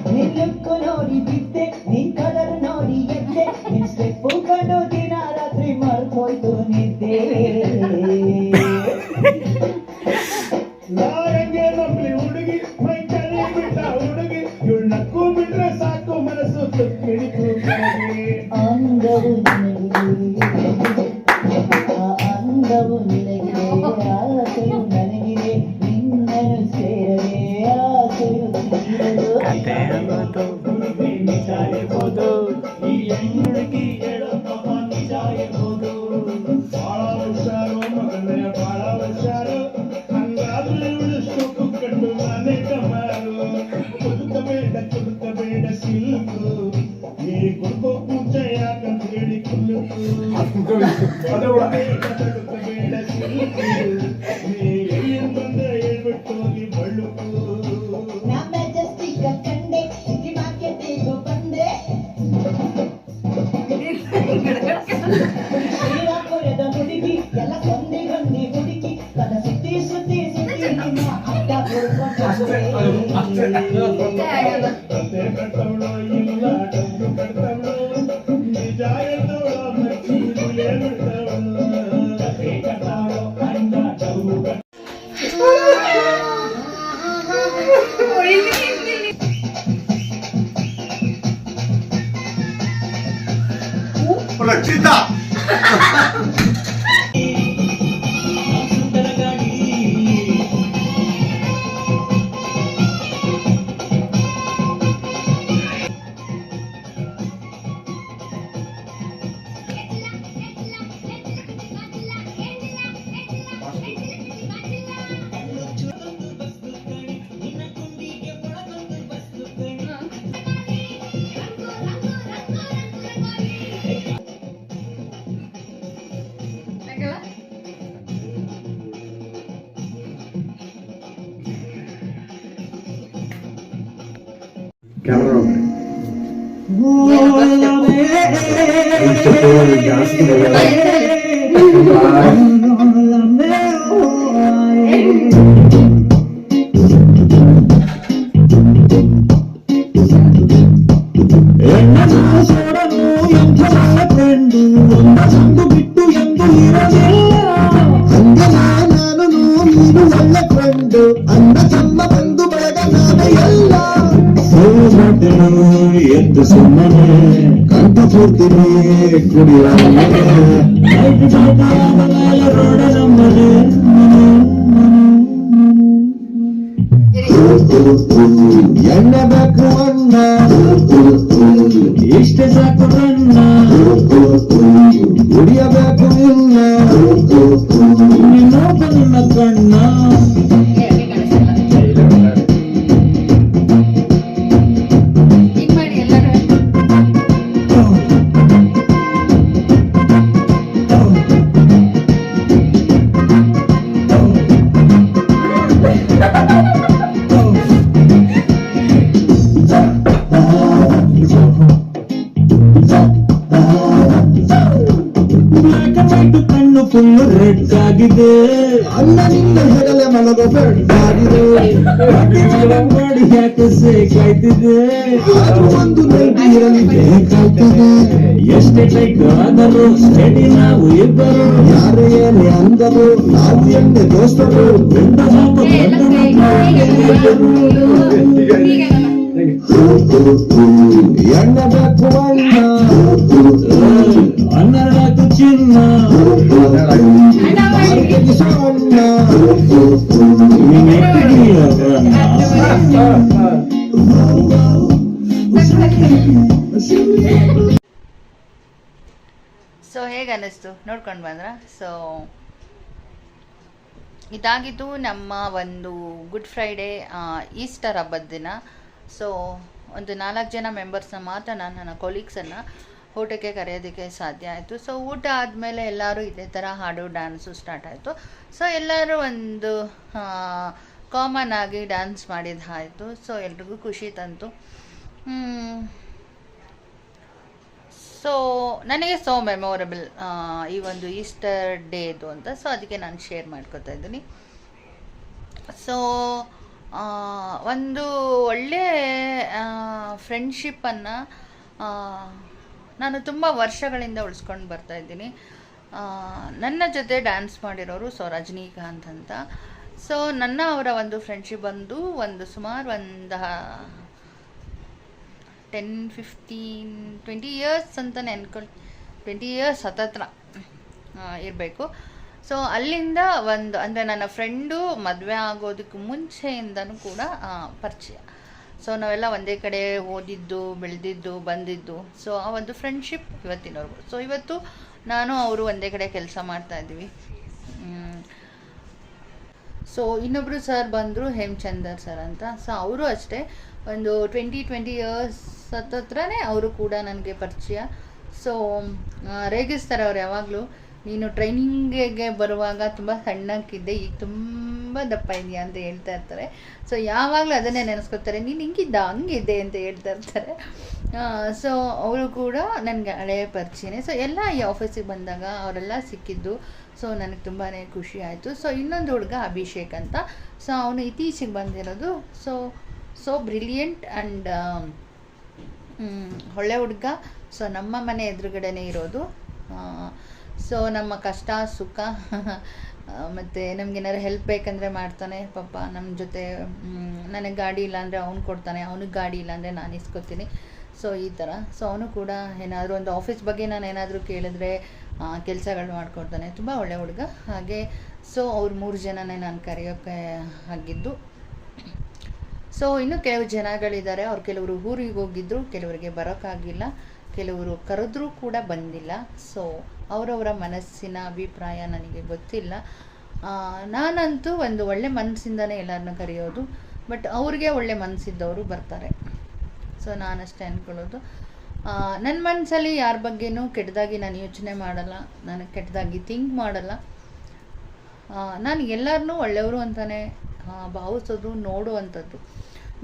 ನಿನ್ ಲುಕ್ಕು ನೋಡಿ ಬಿದ್ದೆ ನಿನ್ ಕಲರ್ ನೋಡಿ ಎದ್ದೆ ನಿನ್ ಸ್ಟೆಪ್ಪು ಕಂಡು ದಿನ ರಾತ್ರಿ ಮರ್ತೋಯ್ತು ನಿದ್ದೆ ನಾಯಂಗೆ ನಂಬಲಿ ಹುಡುಗಿ ಮೈ ಚಳಿ ಬಿಟ್ಟ ಹುಡುಗಿ ಇವಳು ನಕ್ಕು ಬಿಟ್ರೆ ಸಾಕು ಮನಸ್ಸು ತುಕ್ಕಿಡಿತು ಅಂದವು ನಿನಗಿದೆ ಆ ಅಂದವು ನಿನಗಿದೆ ಆಸೆಯು ನನಗಿದೆ ನಿನ್ನನ್ನು ಸೇರದೆ ಆಸೆಯು ತೀರದು ನಿಜ ಇರ್ಬೋದು ಈ ಹೆಣ್ಣುಡುಗಿ ಹೇಳೋ ಪಾಪ ನಿಜ ಇರ್ಬೋದು ಬಾಳ ಹುಷಾರು ಮಗನೇ ಬಾಳ ಹುಷಾರು ಹಂಗಾದ್ರೂ ಇವಳು ಸ್ಟೋಕು ಕಂಡು ನಾನೇ ಕಮಾರು ಕುಡುಕಬೇಡ ಸಿಲ್ಕು ನೀ ಕುಡ್ಕೋ ಪೂಜೆ ಯಾಕಂತ ಹೇಳಿ ಕುಲುಕು ಬೇಡ ಸಿಲ್ಕು ನೀ ಎಲ್ಲಿಂದ ಬಂದೆ ಹೇಳ್ಬಿಟ್ಟು ಹೋಗಿ ಬಳುಕು ನಾ ಮೆಜೆಸ್ಟಿಕ್ ಕಂಡೆ ಸಿಟಿ ಮಾರ್ಕೆಟಿಗೂ ಬಂದೆ ಶ್ರೀರಾಮಪುರದ ಹುಡುಗಿ ಎಲ್ಲ ಗೊಂದಿ ಗೊಂದಿ ಹುಡುಗಿ ತನ್ನ ಸುತ್ತಿ ಸುತ್ತಿ ಸುತ್ತಿ ನಿಮ್ಮ ಅಡ್ಡ ಕತೆ ಕಟ್ಟವಳು ಇಲ್ಲ ಡಬ್ಬು ಕಟ್ಟವಳು ನಿಜ ಹೇಳ್ತವಳು ಮಚ್ಚೀರಿಲೆ ಬಿಟ್ಟವಳು ಕತೆ ಕಟ್ಟವಳು ಅಣ್ಣ ಡಬ್ಬು ರಕ್ಷಿತಾ ಸುಂದರ ಗಾಡಿ ಕ್ಯಾಮ್ರಾ ಬಿಟ್ಟು ಎಂದು ನಾನು ನೀನು ಒಳ್ಳೆ ಫ್ರೆಂಡು ಅನ್ನ ತಮ್ಮ ಬಂದು ಬೆಳಗ ನಾನೇ ಎಲ್ಲ ಎದ್ದು ಸುಮ್ಮನೆ ಕಂಠ ಪೂರ್ತಿನಿ ಕುಡಿಯ ರೋಡ ನಮ್ಮನೆ ಎಣ್ಣೆ ಬೇಕು ಅಣ್ಣ ಇಷ್ಟ ಸಾಕು ಅಣ್ಣ ಕುಡಿಯಬೇಕು ಇನ್ನ ನಿನ್ನೊಬ್ಬ ನಿಮ್ಮ ಕಣ್ಣ ಹಿಂಗ್ ಮಾಡಿ ಎಲ್ಲರೂ. ಕಣ್ಣು ಫುಲ್ ರೆಡ್ ಆಗಿದೆ ಅನ್ನ ನಿನ್ನ ಹೆಗಲೆ ಮಲಗೋ ಬೆಡ್ ಆಗಿದೆ ಮಾಡಿ ಯಾಕೆ ಸೇಕಾಯ್ತಿದೆ ಒಂದು ನೈಟಿ ಇರಲಿ ಬೇಕಾಗ್ತದೆ ಎಷ್ಟೇ ಟೈಟ್ ಆದರೂ ಸ್ಟಡಿ ನಾವು ಇಬ್ಬರು ಯಾರು ಏನೇ ಅಂದರು ನಾವು ಎಣ್ಣೆ ದೋಸ್ತರು ಬೆಂಡ ಎಣ್ಣೆ ಬೇಕು ಅನ್ನ ಚಿನ್ನ ಸೊ ಹೇಗೆ ಅನ್ನಿಸ್ತು ನೋಡ್ಕೊಂಡು ಬಂದ್ರ. ಸೊ ಇದಾಗಿದ್ದು ನಮ್ಮ ಒಂದು ಗುಡ್ ಫ್ರೈಡೇ ಈಸ್ಟರ್ ಹಬ್ಬದ ದಿನ. ಸೊ ಒಂದು 4 ಜನ ಮೆಂಬರ್ಸ್ನ ಮಾತ್ರ ನಾನು ನನ್ನ ಕೊಲೀಗ್ಸನ್ನು ಊಟಕ್ಕೆ ಕರೆಯೋದಕ್ಕೆ ಸಾಧ್ಯ ಆಯಿತು. ಸೊ ಊಟ ಆದಮೇಲೆ ಎಲ್ಲರೂ ಇದೇ ಥರ ಹಾಡು ಡ್ಯಾನ್ಸು ಸ್ಟಾರ್ಟ್ ಆಯಿತು. ಸೊ ಎಲ್ಲರೂ ಒಂದು ಕಾಮನ್ ಆಗಿ ಡ್ಯಾನ್ಸ್ ಮಾಡಿದ್ದಾಯಿತು. ಸೊ ಎಲ್ರಿಗೂ ಖುಷಿ ತಂತು. ಸೊ ನನಗೆ ಸೋ ಮೆಮೊರಬಲ್ ಈ ಒಂದು ಈಸ್ಟರ್ ಡೇದು ಅಂತ. ಸೊ ಅದಕ್ಕೆ ನಾನು ಶೇರ್ ಮಾಡ್ಕೊತಾ ಇದ್ದೀನಿ. ಸೊ ಒಂದು ಒಳ್ಳೆ ಫ್ರೆಂಡ್ಶಿಪ್ಪನ್ನು ನಾನು ತುಂಬ ವರ್ಷಗಳಿಂದ ಉಳಿಸ್ಕೊಂಡು ಬರ್ತಾ ಇದ್ದೀನಿ. ನನ್ನ ಜೊತೆ ಡ್ಯಾನ್ಸ್ ಮಾಡಿರೋರು ರಜನಿಕಾಂತ್ ಅಂತ. ಸೊ ಅವರ ಒಂದು ಫ್ರೆಂಡ್ಶಿಪ್ ಬಂದು ಸುಮಾರು ಒಂದು 10-15-20 ಇಯರ್ಸ್ ಅಂತಲೇ ಅನ್ಕೊಂಡು 20 ಇಯರ್ಸ್ ಹತ್ತತ್ರ ಇರಬೇಕು. ಸೊ ಅಲ್ಲಿಂದ ಅಂದರೆ ನನ್ನ ಫ್ರೆಂಡು ಮದುವೆ ಆಗೋದಕ್ಕೆ ಮುಂಚೆಯಿಂದನೂ ಕೂಡ ಪರಿಚಯ. ಸೊ ನಾವೆಲ್ಲ ಒಂದೇ ಕಡೆ ಓದಿದ್ದು, ಬೆಳೆದಿದ್ದು, ಬಂದಿದ್ದು. ಸೊ ಆ ಒಂದು ಫ್ರೆಂಡ್ಶಿಪ್ ಇವತ್ತಿನವರೆಗೂ. ಸೊ ಇವತ್ತು ನಾನು ಅವರು ಒಂದೇ ಕಡೆ ಕೆಲಸ ಮಾಡ್ತಾಯಿದ್ದೀವಿ. ಸೊ ಇನ್ನೊಬ್ಬರು ಸರ್ ಬಂದರು, ಹೇಮಚಂದರ್ ಸರ್ ಅಂತ. ಸೊ ಅವರು ಅಷ್ಟೇ ಒಂದು 20 ಇಯರ್ಸ್ ಹತ್ತತ್ರನೇ ಅವರು ಕೂಡ ನನಗೆ ಪರಿಚಯ. ಸೊ ರೇಗಿಸ್ತಾರೆ ಅವ್ರು ಯಾವಾಗಲೂ, ನೀನು ಟ್ರೈನಿಂಗಿಗೆ ಬರುವಾಗ ತುಂಬ ಸಣ್ಣಕ್ಕಿದ್ದೆ, ಈಗ ತುಂಬ ದಪ್ಪ ಇದೆಯಾ ಅಂತ ಹೇಳ್ತಾ ಇರ್ತಾರೆ. ಸೊ ಯಾವಾಗಲೂ ಅದನ್ನೇ ನೆನೆಸ್ಕೊತಾರೆ, ನೀನು ಹಂಗಿದ್ದೆ ಅಂತ ಹೇಳ್ತಾ ಇರ್ತಾರೆ. ಸೊ ಅವರು ಕೂಡ ನನಗೆ ಹಳೆಯ ಪರಿಚಯನೇ. ಸೊ ಎಲ್ಲ ಈ ಆಫೀಸಿಗೆ ಬಂದಾಗ ಅವರೆಲ್ಲ ಸಿಕ್ಕಿದ್ದು. ಸೊ ನನಗೆ ತುಂಬಾ ಖುಷಿ ಆಯಿತು. ಸೊ ಇನ್ನೊಂದು ಹುಡುಗ ಅಭಿಷೇಕ್ ಅಂತ. ಸೊ ಅವನು ಇತ್ತೀಚೆಗೆ ಬಂದಿರೋದು. ಸೊ ಬ್ರಿಲಿಯಂಟ್ ಆ್ಯಂಡ್ ಒಳ್ಳೆ ಹುಡುಗ. ಸೊ ನಮ್ಮ ಮನೆ ಎದುರುಗಡೆನೇ ಇರೋದು. ಸೊ ನಮ್ಮ ಕಷ್ಟ ಸುಖ ಮತ್ತು ನಮಗೇನಾದ್ರು ಹೆಲ್ಪ್ ಬೇಕಂದರೆ ಮಾಡ್ತಾನೆ ಪಾಪ ನಮ್ಮ ಜೊತೆ. ನನಗೆ ಗಾಡಿ ಇಲ್ಲಾಂದರೆ ಅವ್ನು ಕೊಡ್ತಾನೆ, ಅವನಿಗೆ ಗಾಡಿ ಇಲ್ಲಾಂದರೆ ನಾನು ಇಸ್ಕೊತೀನಿ. ಸೊ ಈ ಥರ. ಸೊ ಅವನು ಕೂಡ ಏನಾದರೂ ಒಂದು ಆಫೀಸ್ ಬಗ್ಗೆ ನಾನು ಏನಾದರೂ ಕೇಳಿದ್ರೆ ಕೆಲಸಗಳು ಮಾಡಿಕೊಡ್ತಾನೆ. ತುಂಬ ಒಳ್ಳೆ ಹುಡುಗ. ಹಾಗೆ ಸೊ ಅವ್ರು 3 ಜನನೇ ನಾನು ಕರೆಯೋಕ್ಕೆ ಆಗಿದ್ದು. ಸೊ ಇನ್ನೂ ಕೆಲವು ಜನಗಳಿದ್ದಾರೆ. ಅವ್ರು ಕೆಲವರು ಊರಿಗೆ ಹೋಗಿದ್ದರು, ಕೆಲವರಿಗೆ ಬರೋಕ್ಕಾಗಿಲ್ಲ, ಕೆಲವರು ಕರೆದ್ರೂ ಕೂಡ ಬಂದಿಲ್ಲ. ಸೊ ಅವರವರ ಮನಸ್ಸಿನ ಅಭಿಪ್ರಾಯ ನನಗೆ ಗೊತ್ತಿಲ್ಲ. ನಾನಂತೂ ಒಂದು ಒಳ್ಳೆ ಮನಸ್ಸಿಂದನೇ ಎಲ್ಲರನ್ನ ಕರೆಯೋದು. ಬಟ್ ಅವ್ರಿಗೆ ಒಳ್ಳೆ ಮನಸ್ಸಿದ್ದವರು ಬರ್ತಾರೆ. ಸೊ ನಾನಷ್ಟೇ ಅಂದ್ಕೊಳ್ಳೋದು. ನನ್ನ ಮನಸ್ಸಲ್ಲಿ ಯಾರ ಬಗ್ಗೆನೂ ಕೆಟ್ಟದಾಗಿ ನಾನು ಯೋಚನೆ ಮಾಡಲ್ಲ, ನನಗೆ ಕೆಟ್ಟದಾಗಿ ಥಿಂಕ್ ಮಾಡಲ್ಲ. ನಾನು ಎಲ್ಲರನ್ನೂ ಒಳ್ಳೆಯವರು ಅಂತಲೇ ಭಾವಿಸೋದು, ನೋಡುವಂಥದ್ದು.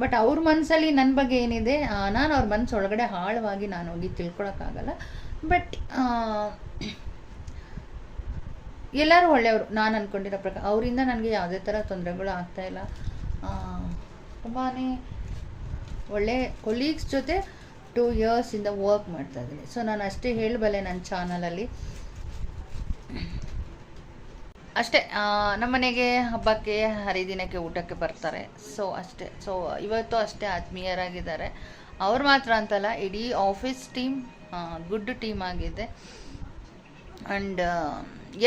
ಬಟ್ ಅವ್ರ ಮನಸ್ಸಲ್ಲಿ ನನ್ನ ಬಗ್ಗೆ ಏನಿದೆ ನಾನು ಅವ್ರ ಮನಸ್ಸು ಒಳಗಡೆ ಆಳವಾಗಿ ನಾನು ಹೋಗಿ ತಿಳ್ಕೊಳಕ್ಕಾಗಲ್ಲ. ಬಟ್ ಎಲ್ಲರೂ ಒಳ್ಳೆಯವರು ನಾನು ಅಂದ್ಕೊಂಡಿರೋ ಪ್ರಕಾರ. ಅವರಿಂದ ನನಗೆ ಯಾವುದೇ ಥರ ತೊಂದರೆಗಳು ಆಗ್ತಾಯಿಲ್ಲ. ತುಂಬಾ ಒಳ್ಳೆ ಕೊಲೀಗ್ಸ್ ಜೊತೆ 2 ಇಯರ್ಸಿಂದ ವರ್ಕ್ ಮಾಡ್ತಾಯಿದ್ದೀನಿ. ಸೊ ನಾನು ಅಷ್ಟೇ ಹೇಳಬಲ್ಲೆ ನನ್ನ ಚಾನಲಲ್ಲಿ. ಅಷ್ಟೇ, ನಮ್ಮನೆಗೆ ಹಬ್ಬಕ್ಕೆ ಹರಿದಿನಕ್ಕೆ ಊಟಕ್ಕೆ ಬರ್ತಾರೆ. ಸೊ ಅಷ್ಟೇ. ಸೊ ಇವತ್ತು ಅಷ್ಟೇ ಆತ್ಮೀಯರಾಗಿದ್ದಾರೆ. ಅವ್ರು ಮಾತ್ರ ಅಂತಲ್ಲ, ಇಡೀ ಆಫೀಸ್ ಟೀಮ್ ಗುಡ್ ಟೀಮ್ ಆಗಿದೆ. ಆ್ಯಂಡ್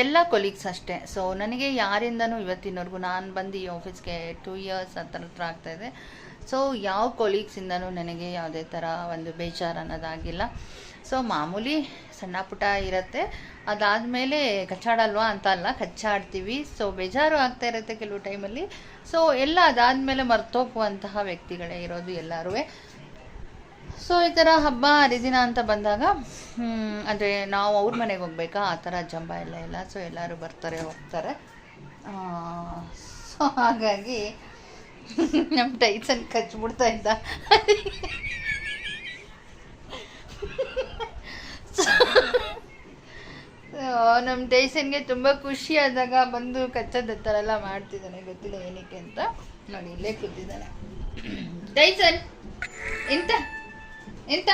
ಎಲ್ಲ ಕೊಲೀಗ್ಸ್ ಅಷ್ಟೇ. ಸೊ ನನಗೆ ಯಾರಿಂದನೂ ಇವತ್ತಿನವರೆಗೂ ನಾನು ಬಂದು ಈ ಆಫೀಸ್ಗೆ 2 ಇಯರ್ಸ್ ಹತ್ರ ಆಗ್ತಾಯಿದೆ. ಸೊ ಯಾವ ಕೊಲೀಗ್ಸಿಂದನೂ ನನಗೆ ಯಾವುದೇ ಥರ ಒಂದು ಬೇಜಾರು ಅನ್ನೋದಾಗಿಲ್ಲ. ಸೊ ಮಾಮೂಲಿ ಸಣ್ಣ ಪುಟ್ಟ ಇರುತ್ತೆ, ಅದಾದಮೇಲೆ ಕಚ್ಚಾಡಲ್ವಾ ಅಂತ ಅಲ್ಲ, ಕಚ್ಚಾಡ್ತೀವಿ. ಸೊ ಬೇಜಾರು ಆಗ್ತಾ ಇರುತ್ತೆ ಕೆಲವು ಟೈಮಲ್ಲಿ. ಸೊ ಎಲ್ಲ ಅದಾದಮೇಲೆ ಮರ್ತೋಗುವಂತಹ ವ್ಯಕ್ತಿಗಳೇ ಇರೋದು ಎಲ್ಲರೂ. ಸೊ ಈ ಥರ ಹಬ್ಬ ಹರಿದಿನ ಅಂತ ಬಂದಾಗ ಅಂದರೆ ನಾವು ಅವ್ರ ಮನೆಗೆ ಹೋಗ್ಬೇಕಾ ಆ ಥರ ಜಂಬ ಎಲ್ಲ ಇಲ್ಲ. ಸೊ ಎಲ್ಲರೂ ಬರ್ತಾರೆ ಹೋಗ್ತಾರೆ. ಸೊ ಹಾಗಾಗಿ ನಮ್ಮ ಟೈಸನ್ ಕಚ್ಬಿಡ್ತಾ ಇದ್ದ. ನಮ್ಮ ಟೈಸನ್ಗೆ ತುಂಬ ಖುಷಿ ಆದಾಗ ಬಂದು ಕಚ್ಚದ ಥರ ಎಲ್ಲ ಮಾಡ್ತಿದ್ದಾನೆ. ಗೊತ್ತಿಲ್ಲ ಏನಕ್ಕೆ ಅಂತ. ನೋಡಿ ಇಲ್ಲೇ ಕೂತಿದ್ದಾನೆ. ಟೈಸನ್ ಎಂತ ಎಂತ.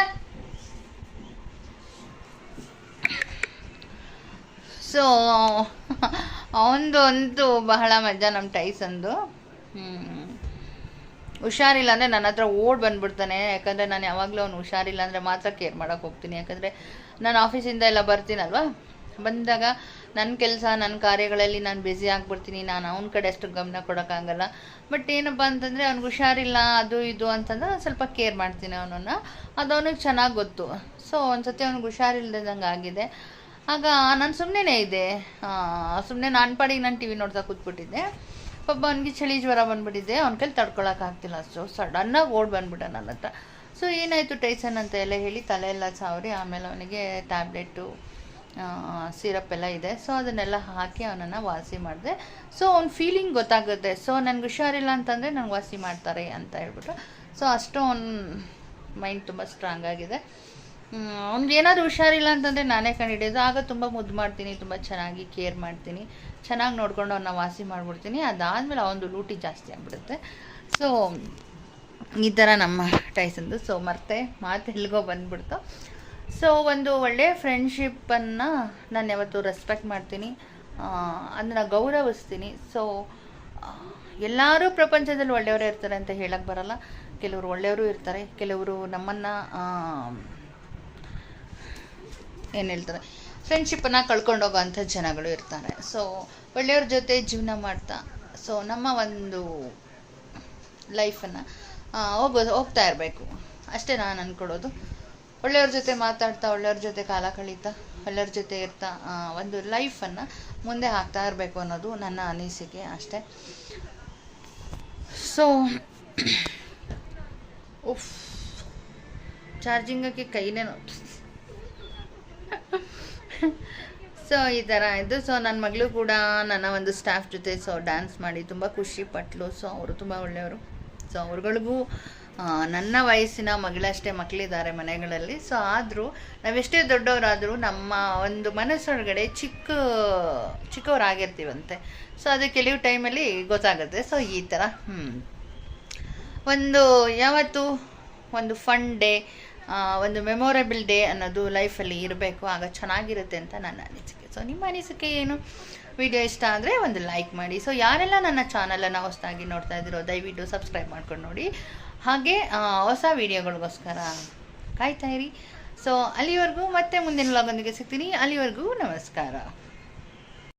ಸೊ ಅವನದು ಬಹಳ ಮಜಾ ನಮ್ಮ ಟೈಸನ್ದು. ಹುಷಾರಿಲ್ಲ ಅಂದರೆ ನನ್ನ ಹತ್ರ ಓಡ್ ಬಂದ್ಬಿಡ್ತಾನೆ. ಯಾಕಂದರೆ ನಾನು ಯಾವಾಗಲೂ ಅವ್ನು ಹುಷಾರಿಲ್ಲ ಅಂದರೆ ಮಾತ್ರ ಕೇರ್ ಮಾಡೋಕ್ಕೆ ಹೋಗ್ತೀನಿ. ಯಾಕಂದರೆ ನಾನು ಆಫೀಸಿಂದ ಎಲ್ಲ ಬರ್ತೀನಲ್ವ, ಬಂದಾಗ ನನ್ನ ಕೆಲಸ ನನ್ನ ಕಾರ್ಯಗಳಲ್ಲಿ ನಾನು ಬ್ಯುಸಿ ಆಗಿಬಿಡ್ತೀನಿ. ನಾನು ಅವನ ಕಡೆ ಅಷ್ಟು ಗಮನ ಕೊಡೋಕ್ಕಾಗಲ್ಲ. ಬಟ್ ಏನಪ್ಪ ಅಂತಂದರೆ ಅವ್ನಿಗೆ ಹುಷಾರಿಲ್ಲ ಅದು ಇದು ಅಂತಂದ್ರೆ ಸ್ವಲ್ಪ ಕೇರ್ ಮಾಡ್ತೀನಿ ಅವನನ್ನು. ಅದು ಅವನಿಗೆ ಚೆನ್ನಾಗಿ ಗೊತ್ತು. ಸೊ ಒಂದು ಸತಿ ಅವ್ನಿಗೆ ಹುಷಾರಿಲ್ದಂಗೆ ಆಗಿದೆ. ಆಗ ನಾನು ಸುಮ್ಮನೆ ಇದ್ದೆ. ಸುಮ್ಮನೆ ನಾನು ಪಾಡಿಗೆ ನಾನು ಟಿ ವಿ ನೋಡ್ತಾ ಕೂತ್ಬಿಟ್ಟಿದ್ದೆ. ಪಾಪ ಅವನಿಗೆ ಚಳಿ ಜ್ವರ ಬಂದುಬಿಟ್ಟಿದ್ದೆ. ಅವ್ನ ಕೈಲಿ ತಡ್ಕೊಳಕ್ಕಾಗ್ತಿಲ್ಲ. ಅಷ್ಟು ಸಡನ್ನಾಗಿ ಓಡ್ ಬಂದ್ಬಿಟ್ಟ ನನ್ನ ಹತ್ರ. ಸೊ ಏನಾಯಿತು ಟೈಸನ್ ಅಂತ ಎಲ್ಲ ಹೇಳಿ ತಲೆ ಎಲ್ಲ ಸಾವರಿ ಆಮೇಲೆ ಅವನಿಗೆ ಟ್ಯಾಬ್ಲೆಟು ಸಿರಪ್ ಎಲ್ಲ ಇದೆ. ಸೊ ಅದನ್ನೆಲ್ಲ ಹಾಕಿ ಅವನನ್ನು ವಾಸಿ ಮಾಡಿದೆ. ಸೊ ಅವ್ನ ಫೀಲಿಂಗ್ ಗೊತ್ತಾಗುತ್ತೆ. ಸೊ ನನಗೆ ಹುಷಾರಿಲ್ಲ ಅಂತಂದರೆ ನನಗೆ ವಾಸಿ ಮಾಡ್ತಾರೆ ಅಂತ ಹೇಳ್ಬಿಟ್ಟು. ಸೊ ಅಷ್ಟು ಅವ್ನ ಮೈಂಡ್ ತುಂಬ ಸ್ಟ್ರಾಂಗ್ ಆಗಿದೆ. ಅವ್ನಿಗೆ ಏನಾದರೂ ಹುಷಾರಿಲ್ಲ ಅಂತಂದರೆ ನಾನೇ ಕಂಡುಹಿಡಿಯೋದು. ಆಗ ತುಂಬ ಮುದ್ದು ಮಾಡ್ತೀನಿ, ತುಂಬ ಚೆನ್ನಾಗಿ ಕೇರ್ ಮಾಡ್ತೀನಿ, ಚೆನ್ನಾಗಿ ನೋಡ್ಕೊಂಡು ಅವನ್ನ ವಾಸಿ ಮಾಡಿಬಿಡ್ತೀನಿ. ಅದಾದಮೇಲೆ ಅವನದು ಲೂಟಿ ಜಾಸ್ತಿ ಆಗಿಬಿಡುತ್ತೆ. ಸೊ ಈ ಥರ ನಮ್ಮ ಟೈಸನ್ದು. ಸೊ ಮಾತು ಎಲ್ಲಿಗೋ ಬಂದ್ಬಿಡ್ತು. ಸೊ ಒಂದು ಒಳ್ಳೆಯ ಫ್ರೆಂಡ್ಶಿಪ್ಪನ್ನು ನಾನು ಯಾವತ್ತೂ ರೆಸ್ಪೆಕ್ಟ್ ಮಾಡ್ತೀನಿ, ಅದನ್ನು ಗೌರವಿಸ್ತೀನಿ. ಸೊ ಎಲ್ಲರೂ ಪ್ರಪಂಚದಲ್ಲಿ ಒಳ್ಳೆಯವರೇ ಇರ್ತಾರೆ ಅಂತ ಹೇಳಕ್ಕೆ ಬರಲ್ಲ. ಕೆಲವರು ಒಳ್ಳೆಯವರು ಇರ್ತಾರೆ, ಕೆಲವರು ನಮ್ಮನ್ನು ಏನು ಹೇಳ್ತಾರೆ ಫ್ರೆಂಡ್ಶಿಪ್ಪನ್ನು ಕಳ್ಕೊಂಡೋಗೋವಂಥ ಜನಗಳು ಇರ್ತಾರೆ. ಸೊ ಒಳ್ಳೆಯವ್ರ ಜೊತೆ ಜೀವನ ಮಾಡ್ತಾ ಸೊ ನಮ್ಮ ಒಂದು ಲೈಫನ್ನು ಹೋಗ್ತಾ ಇರಬೇಕು ಅಷ್ಟೇ ನಾನು ಅಂದ್ಕೊಳ್ಳೋದು. ಒಳ್ಳೆಯವ್ರ ಜೊತೆ ಮಾತಾಡ್ತಾ, ಒಳ್ಳೆಯವ್ರ ಜೊತೆ ಕಾಲ ಕಳೀತಾ, ಒಳ್ಳೆಯವ್ರ ಜೊತೆ ಇರ್ತಾ ಒಂದು ಲೈಫನ್ನು ಮುಂದೆ ಹಾಕ್ತಾ ಇರಬೇಕು ಅನ್ನೋದು ನನ್ನ ಅನಿಸಿಕೆ ಅಷ್ಟೇ. ಸೊ ಚಾರ್ಜಿಂಗಕ್ಕೆ ಕೈನೇ ನೋಡ್ತು. ಸೊ ಈ ಥರ ಇದು. ಸೊ ನನ್ನ ಮಗಳು ಕೂಡ ನನ್ನ ಒಂದು ಸ್ಟಾಫ್ ಜೊತೆ ಡ್ಯಾನ್ಸ್ ಮಾಡಿ ತುಂಬ ಖುಷಿ ಪಟ್ಲು. ಸೊ ಅವರು ತುಂಬ ಒಳ್ಳೆಯವರು. ಸೊ ಅವ್ರುಗಳಿಗೂ ನನ್ನ ವಯಸ್ಸಿನ ಮಗಳಷ್ಟೇ ಮಕ್ಕಳಿದ್ದಾರೆ ಮನೆಗಳಲ್ಲಿ. ಸೊ ಆದರೂ ನಾವೆಷ್ಟೇ ದೊಡ್ಡವರಾದರೂ ನಮ್ಮ ಒಂದು ಮನಸ್ಸೊಳಗಡೆ ಚಿಕ್ಕವರಾಗಿರ್ತೀವಂತೆ. ಸೊ ಅದು ಕೆಲವು ಟೈಮಲ್ಲಿ ಗೊತ್ತಾಗುತ್ತೆ. ಸೊ ಈ ಥರ ಒಂದು ಯಾವತ್ತು ಒಂದು ಫನ್ ಡೇ, ಒಂದು ಮೆಮೊರೇಬಲ್ ಡೇ ಅನ್ನೋದು ಲೈಫಲ್ಲಿ ಇರಬೇಕು. ಆಗ ಚೆನ್ನಾಗಿರುತ್ತೆ ಅಂತ ನನ್ನ ಅನಿಸಿಕೆ. ಸೊ ನಿಮ್ಮ ಅನಿಸಿಕೆ ಏನು? ವಿಡಿಯೋ ಇಷ್ಟ ಆದರೆ ಒಂದು ಲೈಕ್ ಮಾಡಿ. ಸೊ ಯಾರೆಲ್ಲ ನನ್ನ ಚಾನಲನ್ನು ಹೊಸದಾಗಿ ನೋಡ್ತಾ ಇದ್ದೀರೋ ದಯವಿಟ್ಟು ಸಬ್ಸ್ಕ್ರೈಬ್ ಮಾಡ್ಕೊಂಡು ನೋಡಿ. ಹಾಗೆ ಹೊಸ ವಿಡಿಯೋಗಳಿಗೋಸ್ಕರ ಕಾಯ್ತಾ ಇರಿ. ಸೊ ಅಲ್ಲಿವರೆಗೂ ಮತ್ತೆ ಮುಂದಿನ ವ್ಲಾಗೊಂದಿಗೆ ಸಿಗ್ತೀನಿ. ಅಲ್ಲಿವರೆಗೂ ನಮಸ್ಕಾರ.